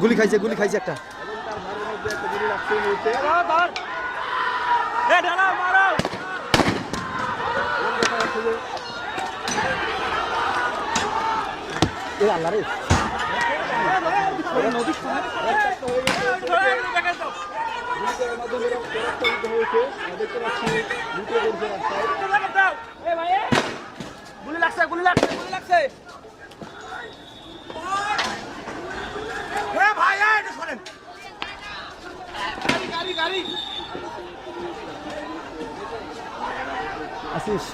গুলি খাইছে একটা। আল্লাহ রে গুলি লাগছে ভাই শোনেন গাড়ি আসিস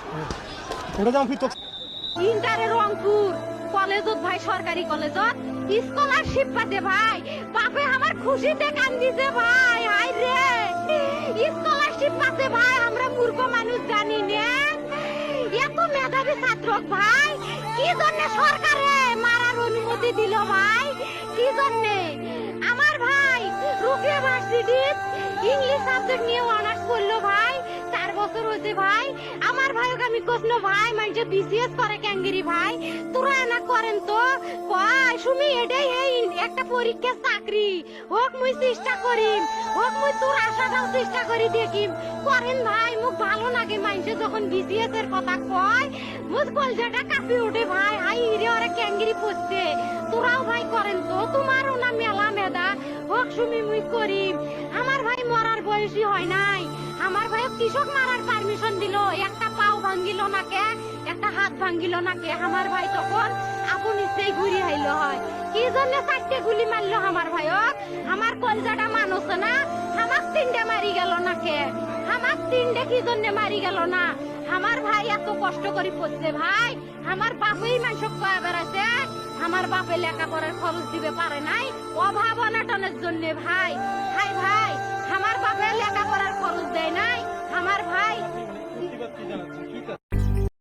ওটা যাও ফির ইন্টারে রংপুর কলেজত ভাই, সরকারি কলেজত স্কলারশিপ পাতে ভাই। বাপে আমার খুশিতে কান্দিছে ভাই। হাই রে স্কলারশিপ পাতে ভাই, আমরা মূর্খ মানুষ জানি না এত মেধাবী ছাত্র ভাই। কি জন্য সরকারে মারার অনুমতি দিল ভাই? কি জন্য? আমার ভাই রুকিয়া ভার্সিটি ইংলিশ সাবজেক্ট নিয়ে অনার্স করলো ভাই, 4 বছর হয়েছে ভাই। আমার ভাইকে আমি কইলো ভাই মানে বিসিএস করে ক্যাঙ্গেরি ভাই, তোরা না করেন তো কয় শুনি এটাই এই একটা পরীক্ষা চাকরি হোক, মুই চেষ্টা করিম, হোক মুই তোর আশাটাও চেষ্টা করি দেখিম। করেন ভাই, মুখ ভালো লাগে মানুষে যখন বিসিএস এর কথা কয়, মুখ কলজাটা কাঁপি ওঠে ভাই। হাই রে ওরা ক্যাঙ্গেরি পড়ছে, তোরাও ভাই করেন তো, তোমারও না মেলা মেধা, হোক শুনি মুই করিম। আমার ভাই মরার বয়সী হয় নাই, আমার ভাই কৃষক মারার পারমিশন দিল, একটা পাও ভাঙ্গিল না কে, একটা হাত ভাঙ্গিল না কে। আমার ভাই তখন আপন ইচ্ছেই ঘুরি আইল হয়। কি জন্য 4টে গুলি মারলো আমার ভাইক? আমার কলজাটা মানুষ না, আমার 3টে মারি গেল না কে? আমার 3টে কি জন্য মারি গেল না? আমার ভাই এত কষ্ট করে পড়ছে ভাই, আমার বাপেই মানুষ কয়ে বেড়াচ্ছে, আমার বাপে লেখাপড়ার খরচ দিবে পারে নাই অভাব অনাটনের জন্য ভাই। হাই ভাই, আমার বাপে লেখা